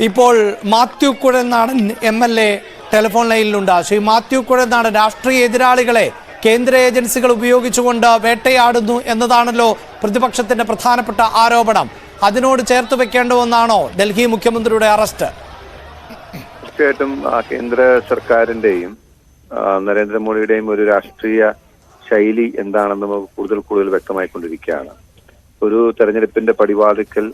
ഇപ്പോൾ Mathew Kuzhalnadan MLA telephone ലൈനിലുണ്ട്. Shri Mathew Kuzhalnadan, രാഷ്ട്രീയ എതിരാളികളെ കേന്ദ്ര ഏജൻസികൾ ഉപയോഗിച്ചുകൊണ്ട് വേട്ടയാടുന്നു എന്നതാണല്ലോ പ്രതിപക്ഷത്തിന്റെ പ്രധാനപ്പെട്ട ആരോപണം. അതിനോട് ചേർത്ത് വെക്കേണ്ട ഒന്നാണോ ഡൽഹി മുഖ്യമന്ത്രിയുടെ അറസ്റ്റ്? തീർച്ചയായിട്ടും കേന്ദ്ര സർക്കാരിന്റെയും നരേന്ദ്രമോദിയുടെയും ഒരു രാഷ്ട്രീയ ശൈലി എന്താണെന്ന് നമുക്ക് കൂടുതൽ വ്യക്തമായിക്കൊണ്ടിരിക്കുകയാണ്. ഒരു തെരഞ്ഞെടുപ്പിന്റെ പടിവാതിക്കൽ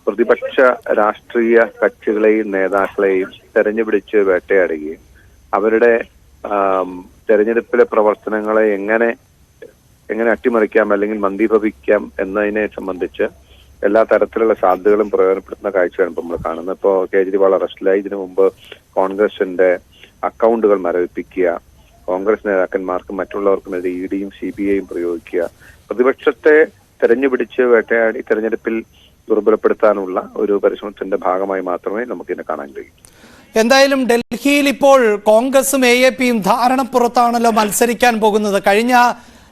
പ്രതിപക്ഷ രാഷ്ട്രീയ കക്ഷികളെയും നേതാക്കളെയും തെരഞ്ഞുപിടിച്ച് വേട്ടയാടുകയും അവരുടെ തെരഞ്ഞെടുപ്പിലെ പ്രവർത്തനങ്ങളെ എങ്ങനെ അട്ടിമറിക്കാം അല്ലെങ്കിൽ മന്ദീഭവിക്കാം എന്നതിനെ സംബന്ധിച്ച് എല്ലാ തരത്തിലുള്ള സാധ്യതകളും പ്രയോജനപ്പെടുത്തുന്ന കാഴ്ചയാണ് ഇപ്പോൾ നമ്മൾ കാണുന്നത്. ഇപ്പോൾ കേജ്രിവാൾ അറസ്റ്റിലായി. ഇതിനു മുമ്പ് കോൺഗ്രസിന്റെ അക്കൗണ്ടുകൾ മരവിപ്പിക്കുക, കോൺഗ്രസ് നേതാക്കന്മാർക്കും മറ്റുള്ളവർക്കുമെതിരെ EDയും CBIയും പ്രയോഗിക്കുക, പ്രതിപക്ഷത്തെ തെരഞ്ഞുപിടിച്ച് വേട്ടയാടി തെരഞ്ഞെടുപ്പിൽ ദുർബലപ്പെടുത്താനുള്ള ഒരു പരിശ്രമത്തിന്റെ ഭാഗമായി മാത്രമേ നമുക്കിതിനെ കാണാൻ കഴിയൂ. എന്തായാലും ഡൽഹിയിൽ ഇപ്പോൾ കോൺഗ്രസും AAPയും ധാരണപ്പുറത്താണല്ലോ മത്സരിക്കാൻ പോകുന്നത്. കഴിഞ്ഞ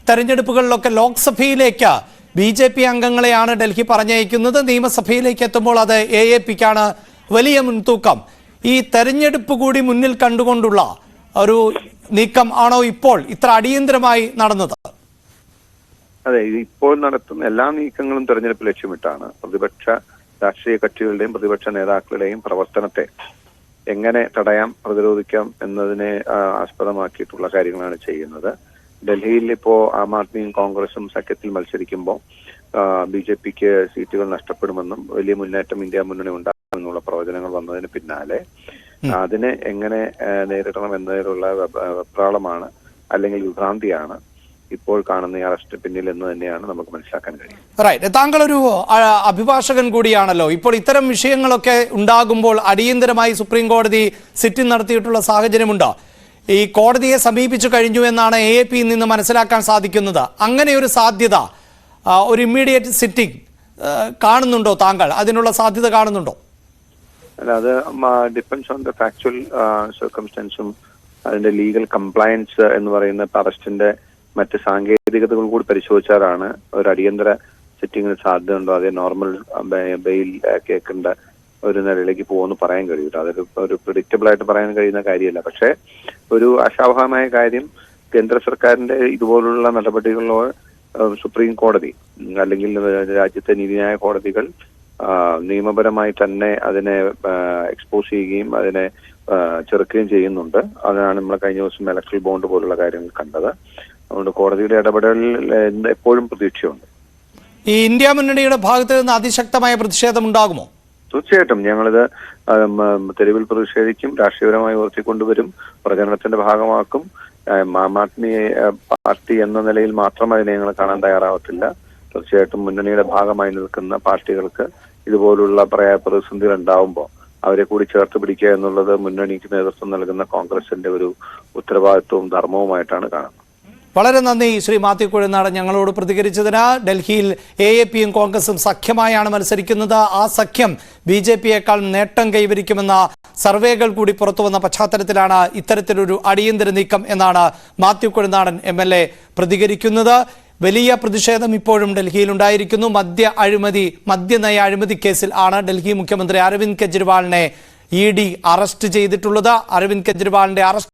തെരഞ്ഞെടുപ്പുകളിലൊക്കെ ലോക്സഭയിലേക്ക് BJP അംഗങ്ങളെയാണ് ഡൽഹി പറഞ്ഞയക്കുന്നത്. നിയമസഭയിലേക്ക് എത്തുമ്പോൾ അത് AAPക്കാണ് വലിയ മുൻതൂക്കം. ഈ തെരഞ്ഞെടുപ്പ് കൂടി മുന്നിൽ കണ്ടുകൊണ്ടുള്ള ഒരു നീക്കം ആണോ ഇപ്പോൾ ഇത്ര അടിയന്തരമായി നടന്നത്? അതെ, ഇപ്പോൾ നടത്തുന്ന എല്ലാ നീക്കങ്ങളും തെരഞ്ഞെടുപ്പ് ലക്ഷ്യമിട്ടാണ്. പ്രതിപക്ഷ രാഷ്ട്രീയ കക്ഷികളുടെയും പ്രതിപക്ഷ നേതാക്കളുടെയും പ്രവർത്തനത്തെ എങ്ങനെ തടയാം, പ്രതിരോധിക്കാം എന്നതിനെ ആസ്പദമാക്കിയിട്ടുള്ള കാര്യങ്ങളാണ് ചെയ്യുന്നത്. ഡൽഹിയിൽ ഇപ്പോ ആം ആദ്മിയും കോൺഗ്രസും സഖ്യത്തിൽ മത്സരിക്കുമ്പോൾ BJPക്ക് സീറ്റുകൾ നഷ്ടപ്പെടുമെന്നും വലിയ മുന്നേറ്റം ഇന്ത്യ മുന്നണി ഉണ്ടാകുമെന്നുള്ള പ്രവചനങ്ങൾ വന്നതിന് പിന്നാലെ അതിനെ എങ്ങനെ നേരിടണം എന്നതിലുള്ള വെപ്രാളമാണ് അല്ലെങ്കിൽ വിഭ്രാന്തിയാണ് ഇപ്പോൾ കാണുന്ന ഈ അറസ്റ്റ് പിന്നിൽ എന്ന് തന്നെയാണ് നമുക്ക് മനസ്സിലാക്കാൻ കഴിയും. താങ്കളൊരു അഭിഭാഷകൻ കൂടിയാണല്ലോ. ഇപ്പോൾ ഇത്തരം വിഷയങ്ങളൊക്കെ ഉണ്ടാകുമ്പോൾ അടിയന്തരമായി സുപ്രീം കോടതി സിറ്റിംഗ് നടത്തിയിട്ടുള്ള സാഹചര്യമുണ്ടോ? ഈ കോടതിയെ സമീപിച്ചു കഴിഞ്ഞു എന്നാണ് AAPയിൽ നിന്ന് മനസ്സിലാക്കാൻ സാധിക്കുന്നത്. അങ്ങനെ ഒരു സാധ്യത, ഒരു ഇമ്മീഡിയറ്റ് സിറ്റിംഗ് കാണുന്നുണ്ടോ താങ്കൾ? അതിനുള്ള സാധ്യത കാണുന്നുണ്ടോ? അല്ല, അത് ഡിപ്പെൻഡ്സ് ഓൺ ദ ഫാക്ച്വൽ സർക്കംസ്റ്റൻസും അതിന്റെ ലീഗൽ കംപ്ലയൻസ് എന്ന് പറയുന്ന അറസ്റ്റിന്റെ മറ്റ് സാങ്കേതികതകൾ കൂടി പരിശോധിച്ചാലാണ് ഒരു അടിയന്തര സിറ്റിംഗിന് സാധ്യത ഉണ്ടോ അതേ നോർമൽ ബെയിൽ കേൾക്കേണ്ട ഒരു നിലയിലേക്ക് പോകുമെന്ന് പറയാൻ കഴിയില്ല. അതൊരു പ്രിഡിക്റ്റബിൾ ആയിട്ട് പറയാൻ കഴിയുന്ന കാര്യമല്ല. പക്ഷേ ഒരു അശാവഹമായ കാര്യം, കേന്ദ്ര സർക്കാരിന്റെ ഇതുപോലുള്ള നടപടികളോ സുപ്രീം കോടതി അല്ലെങ്കിൽ രാജ്യത്തെ നീതിന്യായ കോടതികൾ നിയമപരമായി തന്നെ അതിനെ എക്സ്പോസ് ചെയ്യുകയും അതിനെ ചെറുക്കുകയും ചെയ്യുന്നുണ്ട്. അതാണ് നമ്മൾ കഴിഞ്ഞ ദിവസം ഇലക്ട്രൽ ബോണ്ട് പോലുള്ള കാര്യങ്ങൾ കണ്ടത്. അതുകൊണ്ട് കോടതിയുടെ ഇടപെടലിൽ എപ്പോഴും പ്രതീക്ഷയുണ്ട്. ഈ ഇന്ത്യ മുന്നണിയുടെ ഭാഗത്ത് നിന്ന് അതിശക്തമായ പ്രതിഷേധം ഉണ്ടാകുമോ? തീർച്ചയായിട്ടും ഞങ്ങളിത് തെരുവിൽ പ്രതിഷേധിക്കും, രാഷ്ട്രീയപരമായി ഉയർത്തിക്കൊണ്ടുവരും, പ്രചരണത്തിന്റെ ഭാഗമാക്കും. ആം ആദ്മി പാർട്ടി എന്ന നിലയിൽ മാത്രം അതിനെ ഞങ്ങൾ കാണാൻ തയ്യാറാവത്തില്ല. തീർച്ചയായിട്ടും മുന്നണിയുടെ ഭാഗമായി നിൽക്കുന്ന പാർട്ടികൾക്ക് ഇതുപോലുള്ള പ്രതിസന്ധികൾ ഉണ്ടാവുമ്പോൾ അവരെ കൂടി ചേർത്ത് പിടിക്കുക എന്നുള്ളത് മുന്നണിക്ക് നേതൃത്വം നൽകുന്ന കോൺഗ്രസിന്റെ ഒരു ഉത്തരവാദിത്വവും ധർമ്മവുമായിട്ടാണ് കാണുന്നത്. വളരെ നന്ദി ശ്രീ മാത്യു കുഴൽനാടൻ ഞങ്ങളോട് പ്രതികരിച്ചതിന്. ഡൽഹിയിൽ AAPയും കോൺഗ്രസും സഖ്യമായാണ് മത്സരിക്കുന്നത്. ആ സഖ്യം BJPയേക്കാൾ നേട്ടം കൈവരിക്കുമെന്ന സർവേകൾ കൂടി പുറത്തുവന്ന പശ്ചാത്തലത്തിലാണ് ഇത്തരത്തിലൊരു അടിയന്തര നീക്കം എന്നാണ് മാത്യു കുഴൽനാടൻ MLA പ്രതികരിക്കുന്നത്. വലിയ പ്രതിഷേധം ഇപ്പോഴും ഡൽഹിയിൽ ഉണ്ടായിരിക്കുന്നു. മദ്യനയ അഴിമതി കേസിൽ ആണ് ഡൽഹി മുഖ്യമന്ത്രി അരവിന്ദ് കെജ്രിവാളിനെ ED അറസ്റ്റ് ചെയ്തിട്ടുള്ളത്. അരവിന്ദ് കെജ്രിവാളിന്റെ അറസ്റ്റ്